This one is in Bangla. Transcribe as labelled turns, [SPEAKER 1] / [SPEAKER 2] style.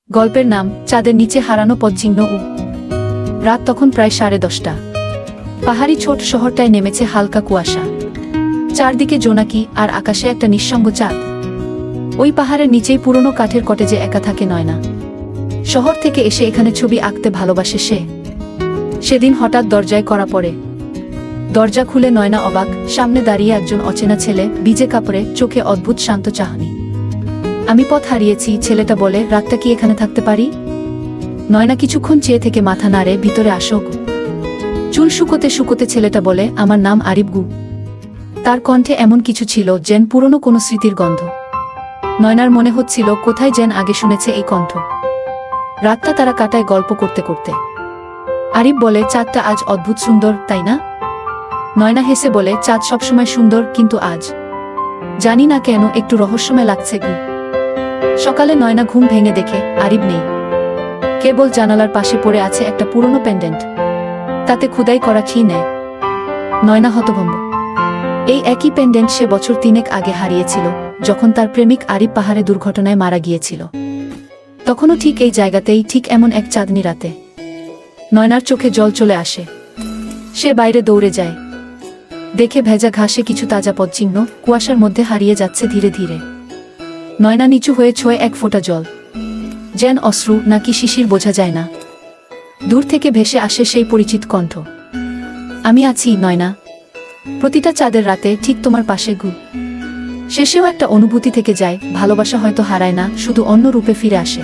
[SPEAKER 1] গল্পের নাম চাঁদের নিচে হারানো পদচিহ্ন। রাত তখন প্রায় 10:30। পাহাড়ি ছোট শহরটায় নেমেছে হালকা কুয়াশা। চারদিকে জোনাকি আর আকাশে একটা নিঃসঙ্গ চাঁদ। ওই পাহাড়ের নিচেই পুরনো কাঠের কটেজে একা থাকে নয়না। শহর থেকে এসে এখানে ছবি আঁকতে ভালোবাসে সে। সেদিন হঠাৎ দরজায় কড়া পড়ে। দরজা খুলে নয়না অবাক, সামনে দাঁড়িয়ে একজন অচেনা ছেলে, ভিজে কাপড়ে, চোখে অদ্ভুত শান্ত চাহনি। আমি পথ হারিয়েছি, ছেলেটা বলে। রাতটা কি এখানে থাকতে পারি? নয়না কিছুক্ষণ চেয়ে থেকে মাথা নাড়ে, ভিতরে আসো। চুল শুকোতে শুকোতে ছেলেটা বলে, আমার নাম আরিফ গু। তার কণ্ঠে এমন কিছু ছিল যেন পুরনো কোনো স্মৃতির গন্ধ। নয়নার মনে হচ্ছিল কোথায় যেন আগে শুনেছে এই কণ্ঠ। রাতটা তারা কাটায় গল্প করতে করতে। আরিফ বলে, চাঁদটা আজ অদ্ভুত সুন্দর, তাই না? নয়না হেসে বলে, চাঁদ সবসময় সুন্দর, কিন্তু আজ জানি না কেন একটু রহস্যময় লাগছে গু। সকালে নয়না ঘুম ভেঙে দেখে আরিফ নেই। কেবল জানালার পাশে পড়ে আছে একটা পুরনো পেন্ডেন্ট, তাতে খোদাই করা কি নেয়। নয়না হতভম্ব। এই একই পেন্ডেন্ট সে বছর 3 আগে হারিয়েছিল, যখন তার প্রেমিক আরিফ পাহাড়ে দুর্ঘটনায় মারা গিয়েছিল। তখনও ঠিক এই জায়গাতেই, ঠিক এমন এক চাঁদনি রাতে। নয়নার চোখে জল চলে আসে। সে বাইরে দৌড়ে যায়। দেখে ভেজা ঘাসে কিছু তাজা পদচিহ্ন কুয়াশার মধ্যে হারিয়ে যাচ্ছে ধীরে ধীরে। নয়না নিচু হয়ে ছোঁয় এক ফোঁটা জল। যেন অশ্রু নাকি শিশির বোঝা যায় না। দূর থেকে ভেসে আসে সেই পরিচিত কণ্ঠ, আমি আছি নয়না, প্রতিটা চাঁদের রাতে ঠিক তোমার পাশে গু। শেষেও একটা অনুভূতি থেকে যায়, ভালোবাসা হয়তো হারায় না, শুধু অন্য রূপে ফিরে আসে।